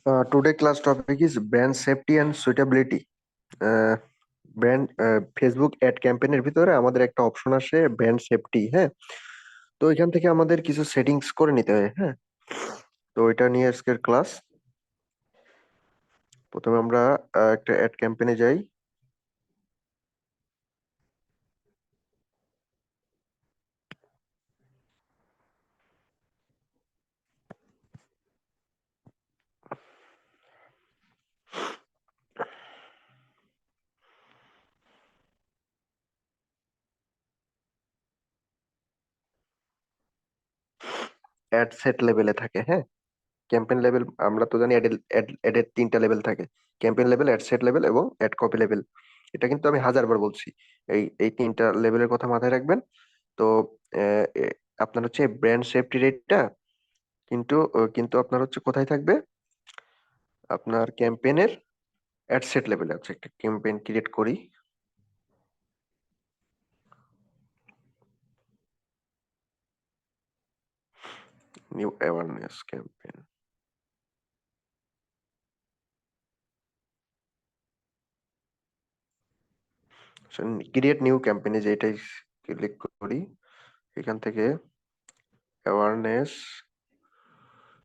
Today class topic is brand safety and suitability. Brand Facebook ad ক্যাম্পেইনের ভিতরে আমাদের একটা অপশন আসে ব্র্যান্ড সেফটি। হ্যাঁ, তো এখান থেকে আমাদের কিছু সেটিংস করে নিতে হয়। হ্যাঁ, তো এটা নিয়ে আজকের ক্লাস। প্রথমে আমরা একটা অ্যাড ক্যাম্পেইনে যাই। অ্যাড সেট লেভেলে থাকে। হ্যাঁ, ক্যাম্পেইন লেভেল আমরা তো জানি অ্যাডের তিনটা লেভেল থাকে: campaign level, ad set level এবং অ্যাড কপি লেভেল। এটা কিন্তু আমি হাজারবার বলছি। এই তিনটা লেভেলের কথা মাথায় রাখবেন। তো আপনার হচ্ছে ব্র্যান্ড সেফটি রেটটা কিন্তু আপনার হচ্ছে কোথায় থাকবে? আপনার ক্যাম্পেইনের অ্যাড সেট লেভেলে আছে। একটা ক্যাম্পেইন ক্রিয়েট করি। New awareness campaign. Create new ক্যাম্পেইনে যে এটাই ক্লিক করি। এখান থেকে অ্যাওয়ারনেস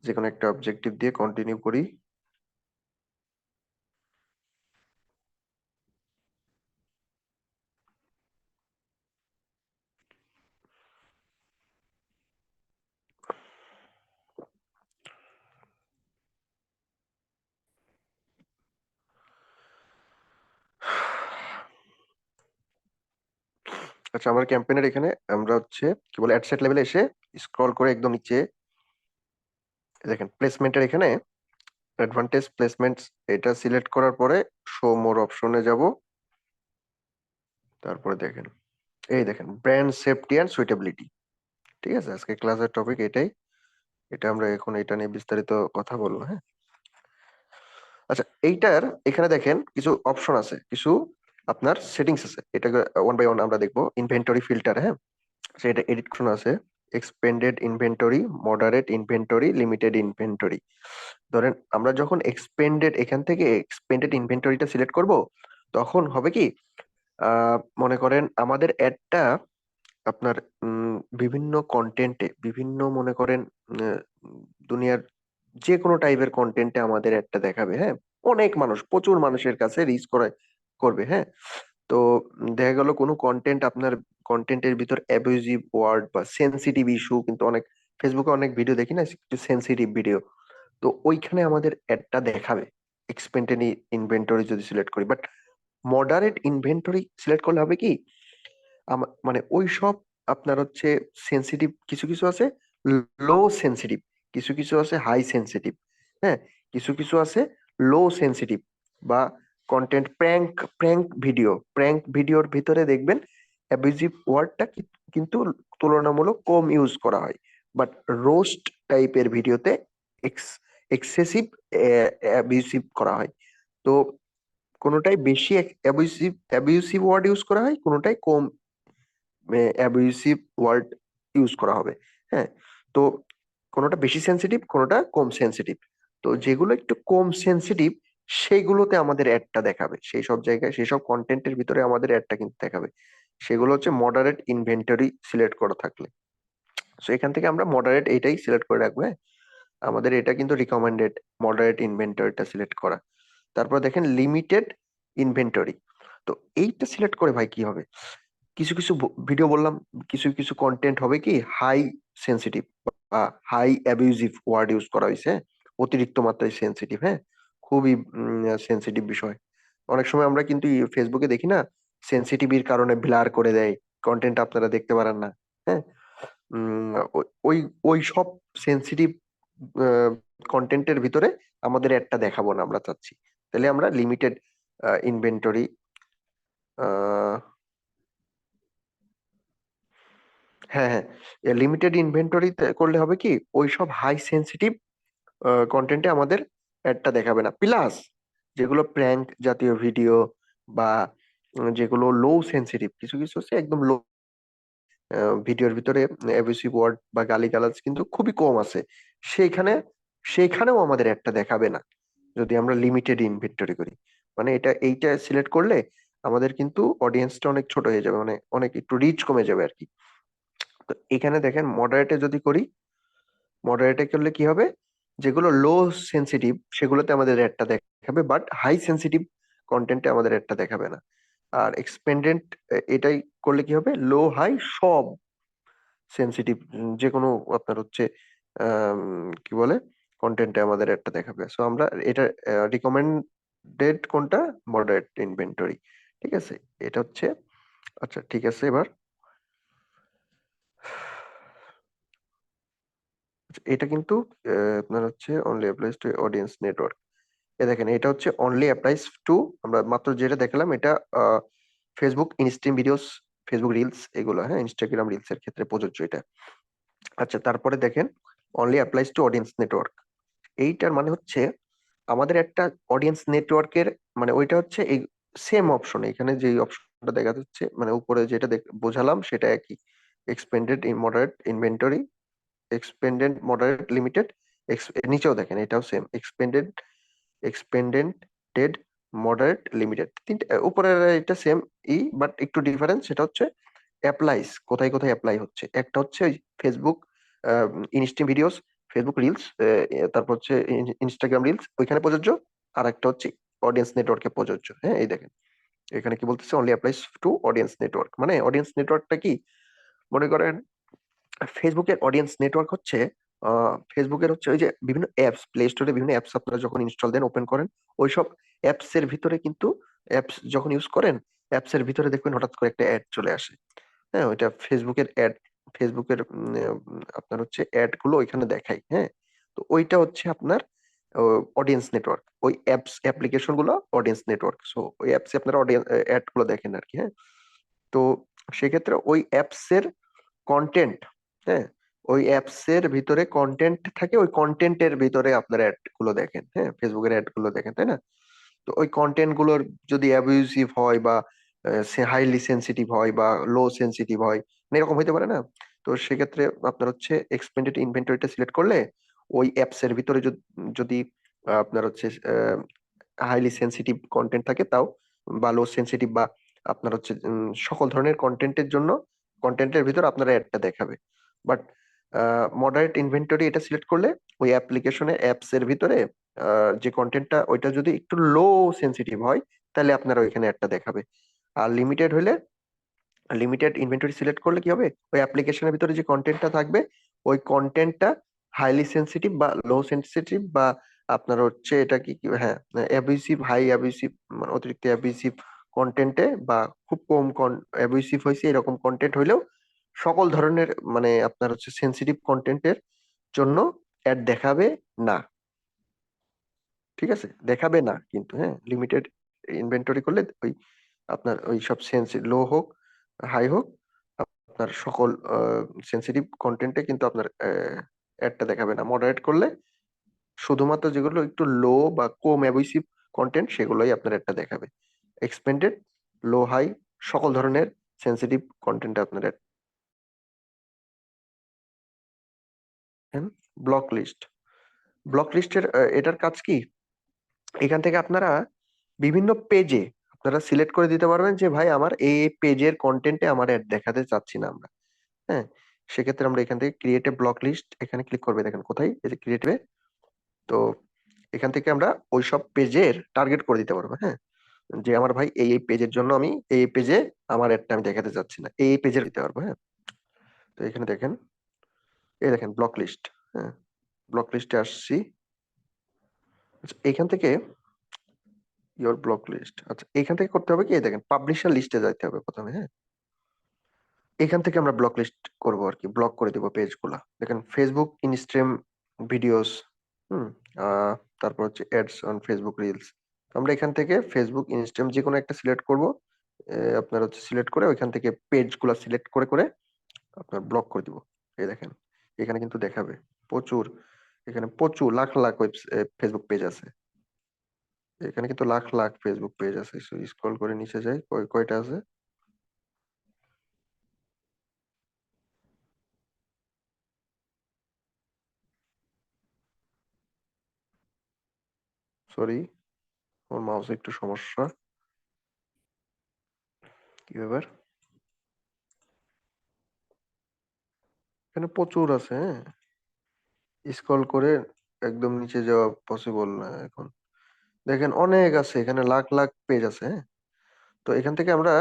যে কোনো একটা অবজেক্টিভ দিয়ে কন্টিনিউ করি। আচ্ছা, আমার ক্যাম্পেইনের এখানে আমরা হচ্ছে কি বলে অ্যাড সেট লেভেলে এসে স্ক্রল করে একদম নিচে দেখেন প্লেসমেন্টের এখানে অ্যাডভান্টেজ প্লেসমেন্টস এটা সিলেক্ট করার পরে শো মোর অপশনে যাব। তারপরে দেখেন, এই দেখেন ব্র্যান্ড সেফটি অ্যান্ড সুইটেবিলিটি। ঠিক আছে, আজকে ক্লাসের টপিক এটাই। এটা আমরা এখন এটা নিয়ে বিস্তারিত কথা বলবো। হ্যাঁ, আচ্ছা, এইটার এখানে দেখেন কিছু অপশন আছে, কিছু আপনার সেটিংস আছে। এটাকে ওয়ান বাই ওয়ান আমরা দেখবো। Inventory filter. হ্যাঁ, আচ্ছা, এটা এডিট অপশন আছে: expended inventory, moderate inventory, limited inventory. ধরেন আমরা যখন এখান থেকে এক্সপেন্ডেড ইনভেন্টরিটা সিলেক্ট করব, তখন হবে কি, মনে করেন আমাদের অ্যাডটা আপনার বিভিন্ন কন্টেন্টে, বিভিন্ন মনে করেন আহ, দুনিয়ার যে কোনো টাইপের কন্টেন্টে আমাদের একটা দেখাবে। হ্যাঁ, অনেক মানুষ, প্রচুর মানুষের কাছে রিচ করবে। হ্যাঁ, তো দেখা গেল কোনো কন্টেন্ট, আপনার কন্টেন্টের ভিতর অ্যাবিউজিভ ওয়ার্ড বা সেনসিটিভ ইস্যু, কিন্তু অনেক ফেসবুকে অনেক ভিডিও দেখি না, একটু সেনসিটিভ ভিডিও, তো ওইখানে আমাদের অ্যাডটা দেখাবে এক্সপেন্ডেড ইনভেন্টরি যদি সিলেক্ট করি। বাট মডারেট ইনভেন্টরি সিলেক্ট করলে হবে কি, মানে ওই সব আপনার হচ্ছে সেনসিটিভ কিছু কিছু আছে, লো সেনসিটিভ কিছু কিছু আছে, হাই সেনসিটিভ। হ্যাঁ, কিছু কিছু আছে লো সেনসিটিভ বা কন্টেন্ট প্র্যাঙ্ক ভিডিওর ভিতরে দেখবেন অ্যাবিউজিভ ওয়ার্ডটা কিন্তু তুলনামূলক কম ইউজ করা হয়। বাট রোস্ট টাইপের ভিডিওতে এক্সেসিভ অ্যাবিউসিভ করা হয়। তো কোনোটাই বেশি অ্যাবিউসিভ ওয়ার্ড ইউজ করা হয়, কোনোটাই কম অ্যাবিউসিভ ওয়ার্ড ইউজ করা হবে। হ্যাঁ, তো কোনোটা বেশি সেনসিটিভ, কোনোটা কম সেনসিটিভ। তো যেগুলো একটু কম সেনসিটিভ সেইগুলোতে আমাদের অ্যাডটা দেখাবে, সেই সব জায়গায়, সেই সব কন্টেন্টের ভিতরে আমাদের অ্যাডটা কিন্তু দেখাবে। সেগুলো হচ্ছে মডারেট ইনভেন্টরি সিলেক্ট করা থাকলে। সো এখান থেকে আমরা মডারেট এইটাই সিলেক্ট করে রাখবো। হ্যাঁ, আমাদের এটা কিন্তু রিকমেন্ডেড মডারেট ইনভেন্টরিটা সিলেক্ট করা। তারপর দেখেন লিমিটেড ইনভেন্টরি। তো এইটা সিলেক্ট করে ভাই কি হবে, কিছু কিছু ভিডিও বললাম, কিছু কিছু কন্টেন্ট হবে কি হাই সেনসিটিভ বা হাই অ্যাবিউজিভ ওয়ার্ড ইউজ করা হয়েছে, অতিরিক্ত মাত্রায় সেনসিটিভ। হ্যাঁ, খুবই সেনসিটিভ বিষয়। অনেক সময় আমরা কিন্তু ফেসবুকে দেখি না, সেনসিটিভির কারণে ব্লার করে দেয় কন্টেন্ট, আপনারা দেখতে পারেন না। হ্যাঁ, ওই ওই সব সেনসিটিভ কন্টেন্টের ভিতরে আমাদের একটা দেখাবো না আমরা চাচ্ছি। তাহলে আমরা লিমিটেড ইনভেন্টরি, হ্যাঁ হ্যাঁ, লিমিটেড ইনভেন্টরি করলে হবে কি, ওই সব হাই সেনসিটিভ কন্টেন্টে আমাদের অ্যাডটা দেখাবে না। প্লাস যেগুলো প্র্যাঙ্ক জাতীয় ভিডিও বা যেগুলো লো সেনসিটিভ, কিছু কিছু হচ্ছে একদম লো ভিডিওর ভিতরে অ্যাবিউসিভ ওয়ার্ড বা গালিগালাজ কিন্তু খুবই কম আছে, সেইখানে সেইখানেও আমাদের অ্যাডটা দেখাবে না। যদি আমরা লিমিটেড ইনভেন্টরি করি, মানে এইটা সিলেক্ট করলে আমাদের কিন্তু অডিয়েন্সটা অনেক ছোট হয়ে যাবে, মানে অনেক একটু রিচ কমে যাবে আর কি। তো এখানে দেখেন মডারেটে যদি করি, মডারেটে করলে কি হবে, যেগুলো লো সেন্সিটিভ সেগুলোতে আমাদের অ্যাডটা দেখাবে, বাট হাই সেন্সিটিভ কন্টেন্টে আমাদের অ্যাডটা দেখাবে না। আর এক্সপেন্ডেন্ট এটাই করলে কি হবে, লো হাই সব সেন্সিটিভ যে কোনো আপনার হচ্ছে কি বলে কন্টেন্টে আমাদের একটা দেখাবে। সো আমরা এটা রিকমেন্ডেড কোনটা, মডারেট ইনভেন্টরি। ঠিক আছে, এটা হচ্ছে। আচ্ছা ঠিক আছে, এবার আচ্ছা, এটা কিন্তু আপনার হচ্ছে only applies to audience network. এ দেখেন এটা হচ্ছে অনলি অ্যাপ্লাইজ টু, আমরা মাত্র যেটা দেখালাম এটা Facebook instream videos, Facebook reels এগুলো, হ্যাঁ ইনস্টাগ্রাম রিলস এর ক্ষেত্রে প্রযোজ্য এটা। আচ্ছা তারপরে দেখেন only applies to audience network. এইটার মানে হচ্ছে আমাদের একটা অডিয়েন্স নেটওয়ার্কের, মানে ওইটা হচ্ছে এই সেম অপশন, এখানে যে অপশনটা দেখা যাচ্ছে মানে উপরে যেটা বোঝালাম সেটা একই। Expended in moderate inventory, expended moderate limited, নিচেও দেখেন এটাও same, expended, expended, moderate, limited, তিনটে উপরের এটা সেম বাট একটু ডিফারেন্স, সেটা হচ্ছে অ্যাপ্লাইস কোথায় কোথায় অ্যাপ্লাই হচ্ছে। একটা হচ্ছে Facebook Insta videos, Facebook reels, তারপর হচ্ছে ইনস্টাগ্রাম রিলস ওইখানে প্রযোজ্য। আর একটা হচ্ছে অডিয়েন্স নেটওয়ার্কে প্রযোজ্য। হ্যাঁ এই দেখেন এখানে কি বলতেছে, only applies two audience network. মানে অডিয়েন্স নেটওয়ার্কটা কি, মনে করেন ফেসবুকের অডিয়েন্স নেটওয়ার্ক হচ্ছে ফেসবুকের হচ্ছে ওই যে বিভিন্ন অ্যাপস, প্লে স্টোরে বিভিন্ন অ্যাপস আপনারা যখন ইনস্টল দেন, ওপেন করেন, ওইসব অ্যাপস এর ভিতরে কিন্তু অ্যাপস যখন ইউজ করেন, অ্যাপস এর ভিতরে দেখবেন হঠাৎ করে একটা অ্যাড চলে আসে। হ্যাঁ ওইটা ফেসবুকের অ্যাড, ফেসবুকের আপনার হচ্ছে অ্যাড গুলো ওইখানে দেখায়। হ্যাঁ তো ওইটা হচ্ছে আপনার অডিয়েন্স নেটওয়ার্ক, ওই অ্যাপস অ্যাপ্লিকেশন গুলো অডিয়েন্স নেটওয়ার্ক। সো ওই অ্যাপসে আপনারা অডিয়েন্স অ্যাড গুলো দেখেন আর কি। হ্যাঁ তো সেক্ষেত্রে ওই অ্যাপস এর কন্টেন্ট, হ্যাঁ ওই অ্যাপস এর ভিতরে কন্টেন্ট থাকে, ওই কন্টেন্টের ভিতরে আপনার অ্যাড গুলো দেখেন, হ্যাঁ ফেসবুকের অ্যাড গুলো দেখেন, তাই না? তো ওই কন্টেন্ট গুলোর যদি অ্যাবিউসিভ হয় বা সে হাইলি সেনসিটিভ হয় বা লো সেনসিটিভ হয়, মানে এরকম হইতে পারে না? তো সেক্ষেত্রে আপনার হচ্ছে এক্সপেন্ডেড ইনভেন্টরিটা সিলেক্ট করলে ওই অ্যাপস এর ভিতরে যদি আপনার হচ্ছে হাইলি সেনসিটিভ কন্টেন্ট থাকে তাও, বা লো সেনসিটিভ বা আপনার হচ্ছে সকল ধরনের কন্টেন্টের জন্য কন্টেন্টের ভিতর আপনার অ্যাডটা দেখাবে। বাট মডারেট ইনভেন্টরি এটা সিলেক্ট করলে ওই অ্যাপ্লিকেশনে অ্যাপস এর ভিতরে যে কন্টেন্টটা ওইটা যদি একটু লো সেনসিটিভ হয় তাহলে আপনার ওইখানে অ্যাডটা দেখাবে। আর লিমিটেড হলে, লিমিটেড ইনভেন্টরি সিলেক্ট করলে কি হবে, ওই অ্যাপ্লিকেশনের ভিতরে যে কন্টেন্টটা থাকবে ওই কন্টেন্টটা হাইলি সেনসিটিভ বা লো সেনসিটিভ বা আপনার হচ্ছে এটা হ্যাঁ অ্যাবিউসিভ, হাই অ্যাবিউসিভ, মানে অতিরিক্ত অ্যাবিউসিভ কন্টেন্টে বা খুব কম অ্যাবিউসিভ হয়েছে এরকম কন্টেন্ট হইলেও সকল ধরনের মানে আপনার হচ্ছে সেনসিটিভ কন্টেন্টের জন্য অ্যাড দেখাবে না। ঠিক আছে, দেখাবে না কিন্তু। হ্যাঁ লিমিটেড ইনভেন্টরি করলে ওই আপনার ওই সব লো হোক হাই হোক, আপনার সকল সেনসিটিভ কন্টেন্টে কিন্তু আপনার অ্যাডটা দেখাবে না। মডারেট করলে শুধুমাত্র যেগুলো একটু লো বা কম অ্যাবিউসিভ কন্টেন্ট সেগুলোই আপনার অ্যাডটা দেখাবে। এক্সপেন্ডেড, লো হাই সকল ধরনের সেনসিটিভ কন্টেন্ট আপনার অ্যাড। ব্লক লিস্ট, ব্লক লিস্টের এটার কাজ কি, এখান থেকে আপনারা বিভিন্ন পেজে আপনারা সিলেক্ট করে দিতে পারবেন যে ভাই আমার এই পেজের কন্টেন্টে আমার অ্যাড দেখাতে চাচ্ছি না আমরা। হ্যাঁ সেক্ষেত্রে আমরা এখান থেকে ক্রিয়েট এ ব্লক লিস্ট এখানে ক্লিক করবে, দেখেন কোথায় এই যে ক্রিয়েট। তো এখান থেকে আমরা ওইসব পেজের টার্গেট করে দিতে পারবো। হ্যাঁ যে আমার ভাই এই পেজের জন্য আমি এই পেজে আমার অ্যাডটা আমি দেখাতে চাচ্ছি না, এই পেজে দিতে পারবো। হ্যাঁ তো এখানে দেখেন, এই দেখেন ব্লক লিস্ট। হ্যাঁ ব্লক লিস্টে আসছি। আচ্ছা, এখান থেকে ইওর ব্লক লিস্ট, আচ্ছা এখান থেকে করতে হবে কি, এই দেখেন পাবলিশার লিস্টে যাইতে হবে প্রথমে। হ্যাঁ এখান থেকে আমরা ব্লক লিস্ট করবো আর কি, ব্লক করে দেবো পেজ গুলা। দেখেন ফেসবুক ইনস্ট্রিম ভিডিওস, হুম আহ তারপর হচ্ছে অ্যাডস অন ফেসবুক রিলস। আমরা এখান থেকে ফেসবুক ইনস্ট্রিম যে কোনো একটা সিলেক্ট করব, আপনার হচ্ছে সিলেক্ট করে ওইখান থেকে পেজ গুলা সিলেক্ট করে করে আপনার ব্লক করে দিব। এই দেখেন এখানে কিন্তু দেখাবে প্রচুর, এখানে প্রচুর লাখ লাখ ফেসবুক পেজ আছে। এখানে কিন্তু লাখ লাখ ফেসবুক পেজ আছে। স্ক্রল করে নিচে যাই, কয়টা আছে। সরি, আমার মাউসে একটু সমস্যা। কি ব্যাপার? এখানে প্রচুর আছে, হ্যাঁ। স্ক্রল করে একদম নিচে যাওয়া পসিবল না এখন। দেখেন অনেক আছে এখানে, লাখ লাখ পেজ আছে, হ্যাঁ। তো এখান থেকে আমরা,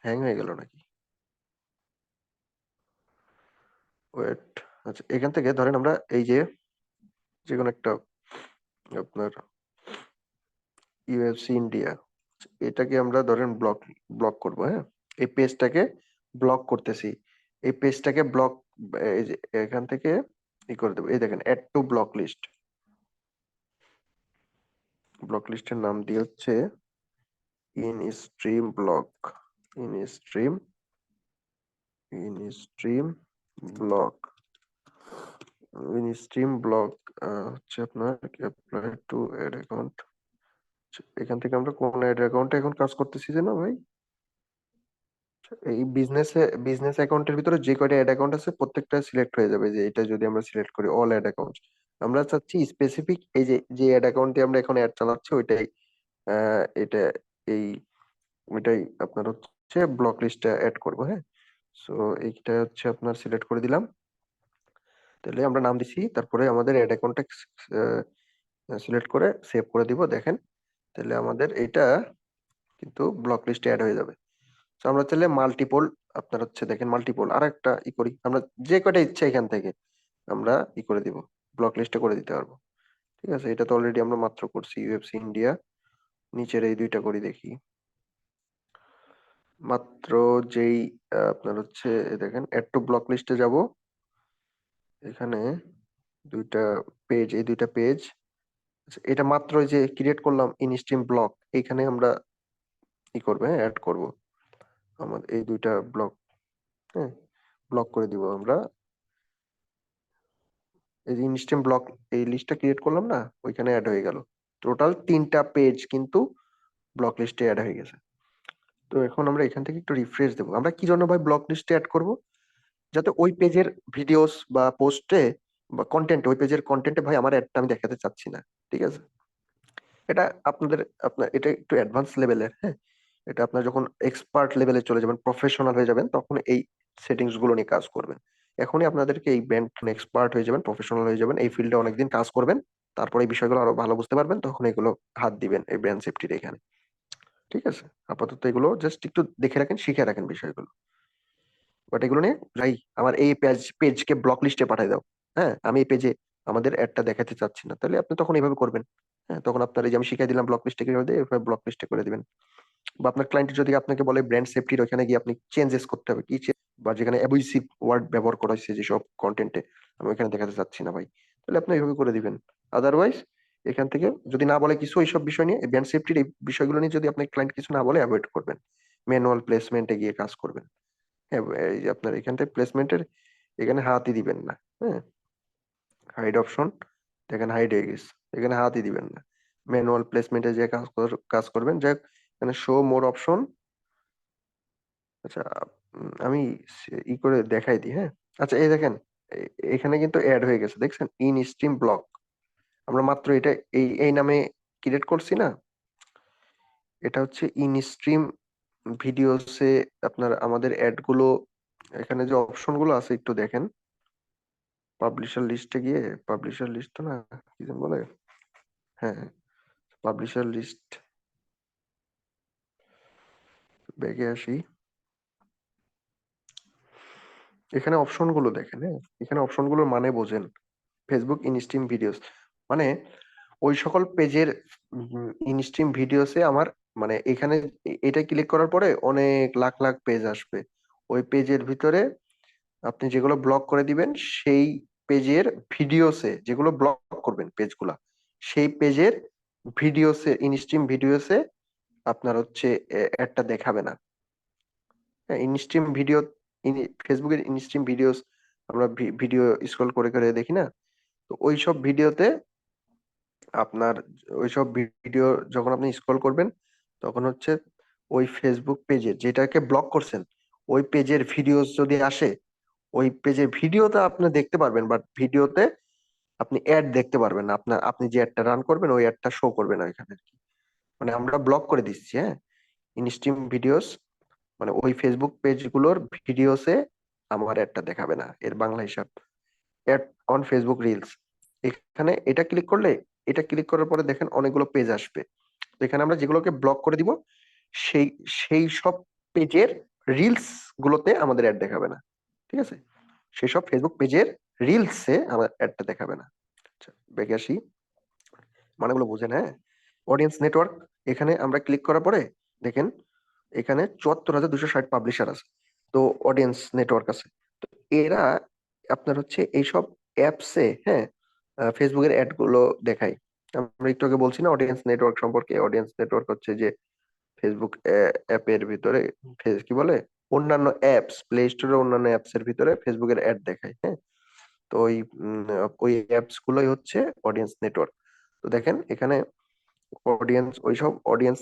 হ্যাং হয়ে গেল নাকি? ওয়েট। আচ্ছা, এখান থেকে ধরেন আমরা এই যে কোনো একটা আপনার ইউএফসি ইন্ডিয়া, এটাকে আমরা ধরেন ব্লক ব্লক করবো, হ্যাঁ। এই পেজটাকে ব্লক করতেছি, এই পেজটাকে ব্লক, এই যে এখান থেকে ই করে দেবো। এই দেখেন add to block list, block লিস্টের নাম দিয়ে হচ্ছে in stream block, in stream, in stream block, in stream block হচ্ছে আপনার অ্যাপ্লাই টু অ্যাড অ্যাকাউন্ট। এখান থেকে আমরা কোন অ্যাড অ্যাকাউন্টে এখন কাজ করতেছি জানো ভাই? এই বিজনেস অ্যাকাউন্টের ভিতরে যে কয়টা অ্যাড অ্যাকাউন্ট আছে প্রত্যেকটা সিলেক্ট হয়ে যাবে, যে এটা যদি আমরা সিলেক্ট করি অল অ্যাড অ্যাকাউন্ট। আমরা চাচ্ছি স্পেসিফিক এই যে যে অ্যাড অ্যাকাউন্টে আমরা এখন অ্যাড চালাচ্ছি ওইটাই, এটা এই ওইটাই আপনার হচ্ছে ব্লক লিস্টে অ্যাড করব, হ্যাঁ। সো এইটা হচ্ছে আপনার সিলেক্ট করে দিলাম। তাহলে আমরা নাম দিছি, তারপরে আমাদের অ্যাড অ্যাকাউন্টটা সিলেক্ট করে সেভ করে দিব, দেখেন। তাহলে আমাদের এটা কিন্তু ব্লক লিস্টে অ্যাড হয়ে যাবে। তো আমরা চাইলে মাল্টিপল, আপনার হচ্ছে দেখেন মাল্টিপল আর একটা ই করি আমরা, যে কয়টা ইচ্ছা এখান থেকে আমরা ই করে দিব, ব্লক লিস্টে করে দিতে পারবো। ঠিক আছে, এটা তো অলরেডি আমরা মাত্র করছি ইউএফসি ইন্ডিয়া। নিচের এই দুইটা করি দেখি, মাত্র যেই আপনার হচ্ছে দেখেন অ্যাড টু ব্লক লিস্টে যাব, এখানে দুইটা পেজ, এই দুইটা পেজ। এটা মাত্র এই যে ক্রিয়েট করলাম ইনস্ট্রিম ব্লক, এখানে আমরা ই করবো, হ্যাঁ, অ্যাড করব আমাদের এই দুইটা ব্লক, হ্যাঁ। ব্লক করে দিব আমরা, এই যে ইনস্ট্যান্ট ব্লক, এই লিস্টটা ক্রিয়েট করলাম না, ওইখানে অ্যাড হয়ে গেল। টোটাল 3টা পেজ কিন্তু ব্লক লিস্টে অ্যাড হয়ে গেছে। তো এখন আমরা এখান থেকে একটু রিফ্রেশ দেবো। আমরা কি জন্য ভাই ব্লক লিস্টে অ্যাড করব? যাতে ওই পেজের ভিডিওস বা পোস্টে বা কন্টেন্ট, ওই পেজের কন্টেন্টে ভাই আমার অ্যাডটা আমি দেখাতে চাচ্ছি না। ঠিক আছে, এটা আপনার এটা একটু অ্যাডভান্স লেভেলের, হ্যাঁ। এটা আপনার যখন এক্সপার্ট লেভেলে চলে যাবেন, প্রফেশনাল হয়ে যাবেন, তখন এই সেটিংস গুলো নিয়ে কাজ করবেন। এখনই আপনাদেরকে এই ব্যান্ড এক্সপার্ট হয়ে যাবেন, প্রফেশনাল হয়ে যাবেন, এই ফিল্ডে অনেকদিন কাজ করবেন, তারপরে এই বিষয়গুলো আরো ভালো বুঝতে পারবেন, তখন এগুলো হাত দিবেন এই ব্র্যান্ড সেফটির এখানে। ঠিক আছে, আপাতত এগুলো জাস্ট একটু দেখে রাখেন, শিখে রাখেন বিষয়গুলো। বাট এগুলো নিয়ে যাই, আমার এই পেজকে ব্লক লিস্টে পাঠিয়ে দাও, হ্যাঁ, আমি এই পেজে আমাদের অ্যাডটা দেখাতে চাচ্ছি না, তাহলে আপনি তখন এইভাবে করবেন। হ্যাঁ, তখন আপনার এই যে আমি শিখাই দিলাম ব্লক লিস্টে কিভাবে দেয়, এভাবে ব্লক লিস্টে করে দিবেন। বা আপনার ক্লায়েন্ট যদি আপনাকে বলে ব্র্যান্ড সেফটির ওখানে গিয়ে আপনি চেঞ্জেস করতে হবে, কি বা যেখানে অ্যাবিউসিভ ওয়ার্ড ব্যবহার করা হয়েছে যেসব কন্টেন্টে, আমি ওখানে দেখাতে চাচ্ছি না ভাই, তাহলে আপনি এইভাবে করে দিবেন। আদারওয়াইজ এখান থেকে যদি না বলে কিছু এইসব বিষয় নিয়ে, ব্র্যান্ড সেফটির এই বিষয়গুলো নিয়ে যদি আপনার ক্লায়েন্ট কিছু না বলে, অ্যাভয়েড করবেন, ম্যানুয়াল প্লেসমেন্টে গিয়ে কাজ করবেন। হ্যাঁ, এই যে আপনার এখানটায় প্লেসমেন্টের এখানে হাতই দিবেন না, হ্যাঁ। হাইড অপশন, দেখেন হাইড হয়ে গেছে, এখানে হাতই দিবেন না। ম্যানুয়াল প্লেসমেন্টে যে কাজ করবেন, যাই হোক, এখানে শো মোর অপশন। আচ্ছা, আমি ই করে দেখাই দিই, হ্যাঁ। আচ্ছা, এই দেখেন, এখানে কিন্তু অ্যাড হয়ে গেছে, দেখছেন, ইন স্ট্রিম ব্লক। আমরা মাত্র এটা এই নামে ক্রিয়েট করছি না, এটা হচ্ছে ইন স্ট্রিম ভিডিওসে আপনার আমাদের অ্যাড গুলো, এখানে যে অপশন গুলো আছে একটু দেখেন। পাবলিশার লিস্টে গিয়ে, পাবলিশার লিস্ট তো না, কি যেন বলে, হ্যাঁ, পাবলিশার লিস্ট, ব্যাগে আসি, এখানে অপশন গুলো দেখেন, হ্যাঁ, এখানে অপশন গুলোর মানে বোঝেন। ফেসবুক ইনস্ট্রিম ভিডিওস মানে ওই সকল পেজের ইনস্ট্রিম ভিডিওসে আমার, মানে এখানে এটা ক্লিক করার পরে অনেক লাখ লাখ পেজ আসবে। ওই পেজের ভিতরে আপনি যেগুলো ব্লক করে দিবেন, সেই পেজের ভিডিওসে যেগুলো ব্লক করবেন পেজগুলা, সেই পেজের ভিডিওসে, ইনস্ট্রিম ভিডিওসে আপনার হচ্ছে একটা দেখাবে না। হ্যাঁ, ইনস্ট্রিম ভিডিও, ফেসবুকের ইনস্ট্রিম ভিডিওস আমরা ভিডিও স্ক্রল করে করে দেখি না, তো ওইসব ভিডিওতে আপনার, ওইসব ভিডিও যখন আপনি স্ক্রল করবেন, তখন হচ্ছে ওই ফেসবুক পেজে যেটাকে ব্লক করছেন, ওই পেজের ভিডিওস যদি আসে, ওই পেজের ভিডিওতে আপনি দেখতে পারবেন, বাট ভিডিওতে আপনি অ্যাড দেখতে পারবেন না, আপনি যে অ্যাডটা রান করবেন ওই অ্যাডটা শো করবে না ওইখানে আর কি। মানে আমরা ব্লক করে দিচ্ছি, হ্যাঁ। ইনস্ট্রিম ভিডিওস মানে ওই ফেসবুক পেজ গুলোর ভিডিওসে আমার অ্যাডটা দেখাবে না, এর বাংলা হিসাব। অ্যাড অন ফেসবুক রিলস, এখানে এটা ক্লিক করলে, এটা ক্লিক করার পরে দেখেন অনেকগুলো পেজ আসবে। তো এখানে আমরা যেগুলোকে ব্লক করে দিব সেই সেই সব পেজের রিলস গুলোতে আমাদের অ্যাড দেখাবে না, ঠিক আছে। সেই সব ফেসবুক পেজের রিলসে আমার অ্যাডটা দেখাবে না। আচ্ছা, ব্যাকে আসি, মানেগুলো বুঝেন, হ্যাঁ। অডিয়েন্স নেটওয়ার্ক, এখানে আমরা ক্লিক করার পরে দেখেন এখানে ৭৪,২৬০ পাবলিশার আছে। তো অডিয়েন্স নেটওয়ার্ক আছে। তো এরা আপনার হচ্ছে এইসব অ্যাপসে, হ্যাঁ, ফেসবুকের অ্যাড গুলো দেখায়। আমরা একটু আগে বলছি না অডিয়েন্স নেটওয়ার্ক সম্পর্কে। অডিয়েন্স নেটওয়ার্ক হচ্ছে যে ফেসবুক অ্যাপের ভিতরে কি বলে, অন্যান্য অ্যাপস, প্লে স্টোরের অন্যান্য অ্যাপস এর ভিতরে ফেসবুকের অ্যাড দেখায়, হ্যাঁ। তো ওই অ্যাপস গুলোই হচ্ছে অডিয়েন্স নেটওয়ার্ক। তো দেখেন এখানে অডিয়েন্স, ওইসব অডিয়েন্স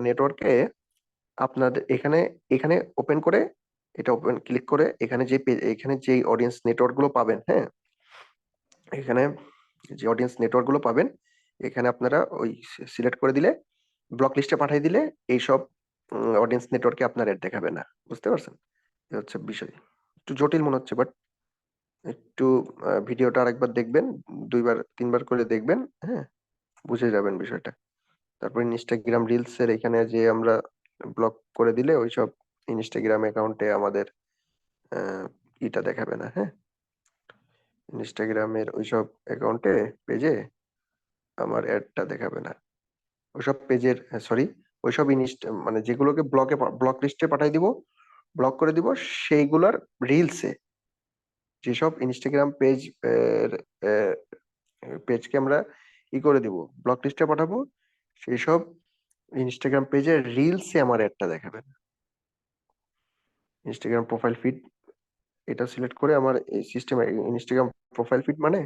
নেটওয়ার্কে আপনাদের এখানে এখানে ওপেন করে, এটা ওপেন ক্লিক করে এখানে যে এখানে যে অডিয়েন্স নেটওয়ার্ক গুলো পাবেন, হ্যাঁ, এখানে যে অডিয়েন্স নেটওয়ার্ক গুলো পাবেন, এখানে আপনারা ওই সিলেক্ট করে দিলে, ব্লক লিস্টে পাঠিয়ে দিলে এইসব অডিয়েন্স নেটওয়ার্কে আপনার অ্যাড দেখাবে না। বুঝতে পারছেন? এ হচ্ছে বিষয়। একটু জটিল মনে হচ্ছে, বাট একটু ভিডিওটা আরেকবার দেখবেন, ২ বার ৩ বার করে দেখবেন, হ্যাঁ, বুঝে যাবেন বিষয়টা। তারপর ইনস্টাগ্রাম রিলস এর এখানে যে আমরা ব্লক করে দিলে ওইসব ইনস্টাগ্রাম অ্যাকাউন্টে আমাদের আহ, ইটা দেখাবে না, হ্যাঁ। ইনস্টাগ্রামের ওইসব অ্যাকাউন্টে, পেজে আমার অ্যাডটা দেখাবে না। ওইসব পেজের, সরি, ওইসব মানে যেগুলোকে ব্লক লিস্টে পাঠিয়ে দিব, ব্লক করে দিব, সেইগুলার রিলসে, যেসব ইনস্টাগ্রাম পেজকে আমরা করে দিব, ব্লক লিস্টে পাঠাবো, সেই সব ইনস্টাগ্রাম পেজের রিলসে আমার অ্যাডটা দেখাবে না। ইনস্টাগ্রাম প্রোফাইল ফিড, এটা সিলেক্ট করে আমার এই সিস্টেমে ইনস্টাগ্রাম প্রোফাইল ফিড মানে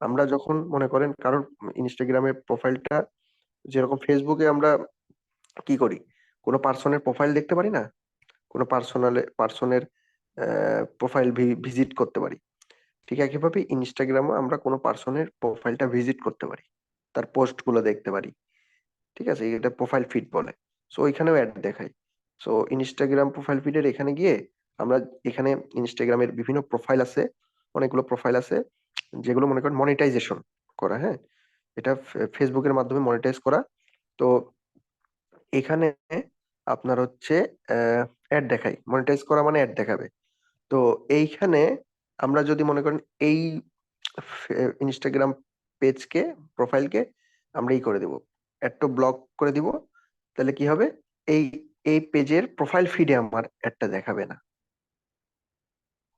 আমরা যখন মনে করেন কারোর ইনস্টাগ্রামের প্রোফাইলটা, যেরকম ফেসবুকে আমরা কি করি, কোনো পার্সনের প্রোফাইল দেখতে পারি না, কোনো পার্সনের প্রোফাইল ভিজিট করতে পারি, ঠিক একইভাবে ইনস্টাগ্রামে আমরা কোনো পার্সনের প্রোফাইলটা ভিজিট করতে পারি, তার পোস্ট গুলো দেখতে পারি, ঠিক আছে। এটা প্রোফাইল ফিড বলে। সো ওইখানেও অ্যাড দেখাই। সো ইনস্টাগ্রাম প্রোফাইল ফিডের এখানে গিয়ে আমরা, এখানে ইনস্টাগ্রামের বিভিন্ন প্রোফাইল আছে, অনেকগুলো প্রোফাইল আছে যেগুলো মনে করেন মনিটাইজেশন করা, হ্যাঁ। এটা ফেসবুকের মাধ্যমে মনিটাইজ করা। তো এখানে আপনার হচ্ছে অ্যাড দেখাই, মনিটাইজ করা মানে অ্যাড দেখাবে। তো এইখানে আমরা যদি মনে করেন এই ইনস্টাগ্রাম পেজকে, প্রোফাইলকে আমরা করে দেব, অ্যাডটা ব্লক করে দিব, তাহলে কি হবে, এই এই পেজের প্রোফাইল ফিডে আমার অ্যাডটা দেখাবে না।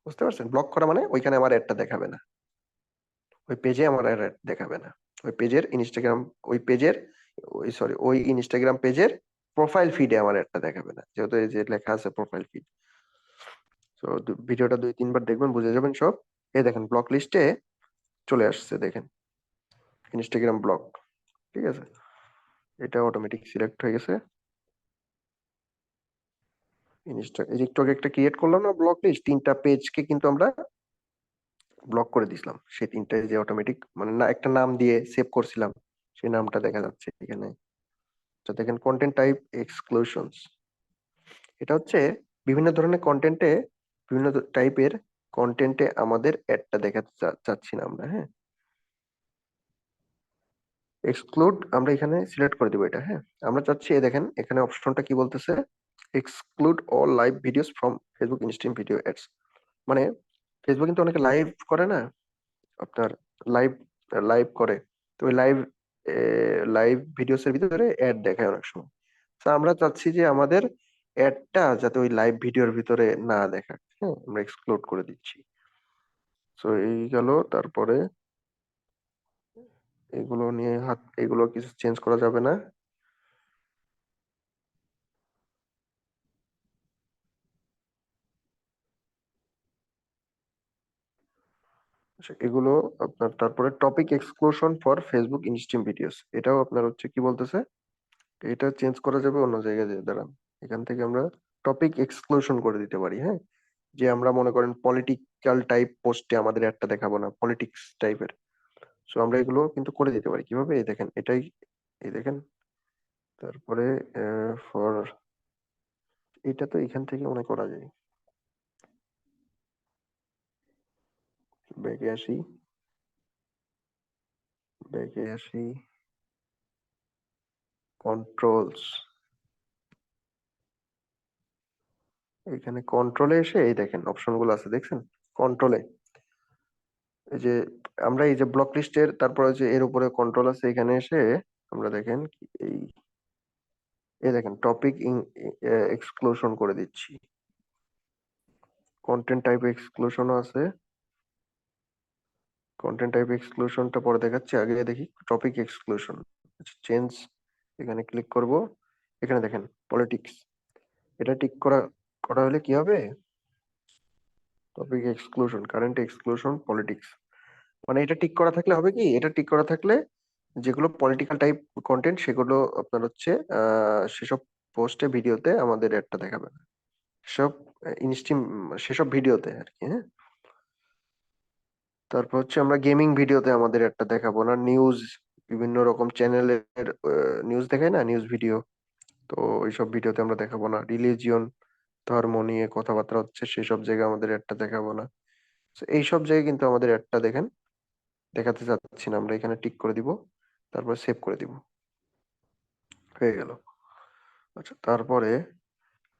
বুঝতে পারছেন? ব্লক করা মানে ওইখানে আমার অ্যাডটা দেখাবে না, ওই পেজে আমার অ্যাড দেখাবে না। ওই পেজের ইনস্টাগ্রাম, ওই পেজের, ওই ইনস্টাগ্রাম পেজের প্রোফাইল ফিডে আমার অ্যাডটা দেখাবে না, যেহেতু এই যে লেখা আছে প্রোফাইল ফিড। তো ভিডিওটা ২-৩ বার দেখবেন, বুঝে যাবেন সব। এই দেখেন ব্লক লিস্টে চলে আসছে, দেখেন ইনস্টাগ্রাম ব্লক, ঠিক আছে। এটা অটোমেটিক সিলেক্ট হয়ে গেছে। এই যে একটু আগে একটা ক্রিয়েট করলাম না ব্লক লিস্ট, ৩টা পেজকে কিন্তু আমরা ব্লক করে দিছিলাম। সেই ৩টায় যে অটোমেটিক মানে না, একটা নাম দিয়ে সেভ করছিলাম, সেই নামটা দেখা যাচ্ছে এখানে। তো দেখেন কন্টেন্ট টাইপ এক্সক্লুশনস, এটা হচ্ছে বিভিন্ন ধরনের কন্টেন্টে, বিভিন্ন টাইপের কন্টেন্টে আমাদের অ্যাডটা দেখাতে চাচ্ছি না আমরা, হ্যাঁ। এক্সক্লুড আমরা এখানে সিলেক্ট করে দিব এটা, হ্যাঁ। আমরা চাচ্ছি, দেখেন এখানে অপশনটা কি বলতেছে, exclude all live videos from Facebook instream video ads. মানে ফেসবুক কিন্তু অনেকে লাইভ করে না, আপনার লাইভ লাইভ করে। তো ওই লাইভ ভিডিওস এর ভিতরে অ্যাড দেখায় অনেক সময়। তো আমরা চাচ্ছি যে আমাদের অ্যাডটা যাতে ওই লাইভ ভিডিওর ভিতরে না দেখায়, হ্যাঁ, আমরা এক্সক্লুড করে দিচ্ছি। তো এই গেল। তারপরে এগুলো নিয়ে এগুলো কিছু চেঞ্জ করা যাবে না। আচ্ছা, এগুলো আপনার, তারপরে topic exclusion for Facebook instream videos, এটাও আপনার হচ্ছে কি বলতেছে, এটা চেঞ্জ করা যাবে অন্য জায়গায় দিয়ে, দাঁড়ান। এখান থেকে আমরা টপিক এক্সক্লুশন করে দিতে পারি, হ্যাঁ। যে আমরা মনে করেন পলিটিক্যাল টাইপ পোস্টে আমাদের একটা দেখাবো না, পলিটিক্স টাইপের, সো আমরা এগুলো কিন্তু করে দিতে পারি কিভাবে, এই দেখেন এটাই, এই দেখেন। তারপরে ফর এটা তো এখান থেকে মনে করা যায়। ব্যাকে আসি, ব্যাকে আসি, কন্ট্রোলস, এখানে কন্ট্রোলে এসে এই দেখেন অপশন গুলো আছে দেখছেন, কন্ট্রোলে এই যে আমরা এই যে ব্লক লিস্টের তারপরে যে এর উপরে কন্ট্রোল আছে, এখানে এসে আমরা দেখেন এই, এই দেখেন টপিক এক্সক্লুশন করে দিচ্ছি, কন্টেন্ট টাইপ এক্সক্লুশনও আছে। কন্টেন্ট টাইপ এক্সক্লুশনটা পরে দেখাচ্ছি, আগে দেখি টপিক এক্সক্লুশন। চেঞ্জ, এখানে ক্লিক করব, এখানে দেখেন পলিটিক্স, এটা টিক করা করা হলে কি হবে, topic exclusion, current exclusion, politics. মানে এটা টিক করা থাকলে হবে কি, এটা টিক করা থাকলে যেগুলো পলিটিক্যাল টাইপ কন্টেন্ট সেগুলো আপনার হচ্ছে সেসব পোস্টে ভিডিওতে আমাদের অ্যাডটা দেখাবে না, সব ইনস্টিম সেসব ভিডিওতে আর কি, হ্যাঁ। তারপর হচ্ছে আমরা গেমিং ভিডিওতে আমাদের একটা দেখাবো না, নিউজ, বিভিন্ন রকম চ্যানেলের নিউজ দেখায় না, নিউজ ভিডিও, তো ওইসব ভিডিওতে আমরা দেখাবো না। রিলিজিয়ন, ধর্ম নিয়ে কথাবার্তা হচ্ছে সেসব জায়গায় আমাদের একটা দেখাবো না। So এইসব জায়গায় কিন্তু আমাদের একটা দেখেন দেখাতে চাচ্ছি না, আমরা এখানে টিক করে দিব, তারপর সেভ করে দিব, হয়ে গেল। আচ্ছা, তারপরে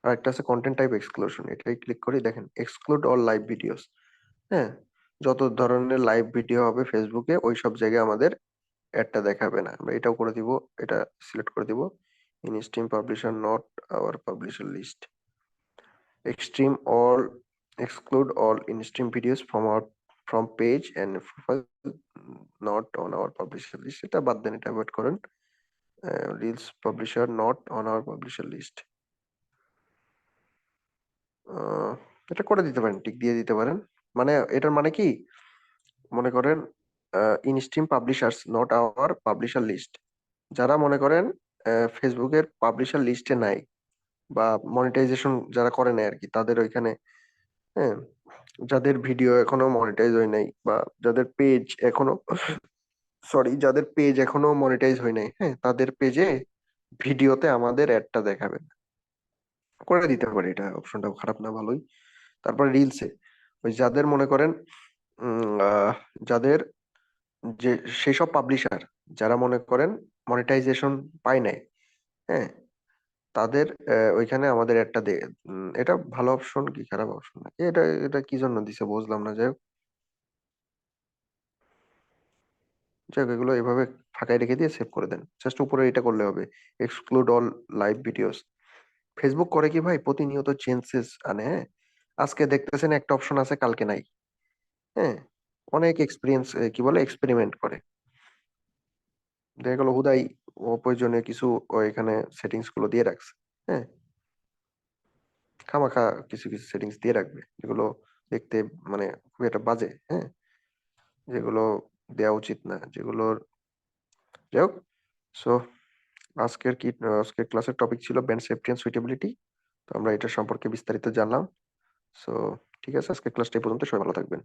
আরেকটা আছে কন্টেন্ট টাইপ এক্সক্লুশন, এটাই ক্লিক করি, দেখেন এক্সক্লুড অল লাইভ ভিডিওস, হ্যাঁ, যত ধরনের লাইভ ভিডিও হবে ফেসবুকে ওই সব জায়গায় আমাদের অ্যাডটা দেখাবে না, আমরা এটাও করে দিব, এটা সিলেক্ট করে দিব। In stream publisher not our publisher list, extreme all, exclude all in stream videos from our from page and profile not on our publisher list, এটা বাদ দেন, এটা অ্যাভয়েড করেন। Reels publisher not on our publisher list, এটা করে দিতে পারেন, tick দিয়ে দিতে পারেন। মানে এটার মানে কি, মনে করেন in stream publishers not our publisher list, যারা মনে করেন ফেসবুকের পাবলিশার লিস্টে নাই বা মনিটাইজেশন যারা করে নাই আর কি, তাদের ওইখানে, হ্যাঁ, যাদের ভিডিও এখনো মনিটাইজ হয় নাই বা যাদের পেজ এখনো, সরি, যাদের পেজ এখনো মনিটাইজ হয় নাই, হ্যাঁ, তাদের পেজে ভিডিওতে আমাদের অ্যাডটা দেখাবে না। করে দিতে পারি, এটা অপশনটাও খারাপ না, ভালোই। তারপরে রিলসে ওই যাদের মনে করেন যাদের যে সেসব পাবলিশার যারা মনে করেন মনিটাইজেশন পায় নাই, হ্যাঁ, তাদের ওইখানে আমাদের একটা এটা ভালো অপশন কি খারাপ অপশন নাকি, এটা এটা কি জন্য দিছে বুঝলাম না, যাই হোক, যাই হোক, এগুলো এভাবে ফাঁকায় রেখে দিয়ে সেভ করে দেন, জাস্ট উপরে এটা করলে হবে, exclude all live videos. Facebook করে কি ভাই, প্রতিনিয়ত চেঞ্জেস আনে, হ্যাঁ, আজকে দেখতেছেন একটা অপশন আছে কালকে নাই, হ্যাঁ, অনেক এক্সপিরিয়েন্স, কি বলে, এক্সপেরিমেন্ট করে, দেখা গেল হুদাই অপ্রয়োজনীয় কিছু ও এখানে সেটিংস গুলো দিয়ে রাখছে, হ্যাঁ, খামাখা কিছু কিছু সেটিংস দিয়ে রাখবে যেগুলো দেখতে মানে খুব একটা বাজে, হ্যাঁ, যেগুলো দেওয়া উচিত না, যেগুলোর, যাই হোক। সো আজকের ক্লাসের টপিক ছিল ব্যান্ড সেফটি এন্ড সুইটেবিলিটি, তো আমরা এটা সম্পর্কে বিস্তারিত জানলাম। সো ঠিক আছে, আজকের ক্লাসটা এই পর্যন্ত, সবাই ভালো থাকবেন।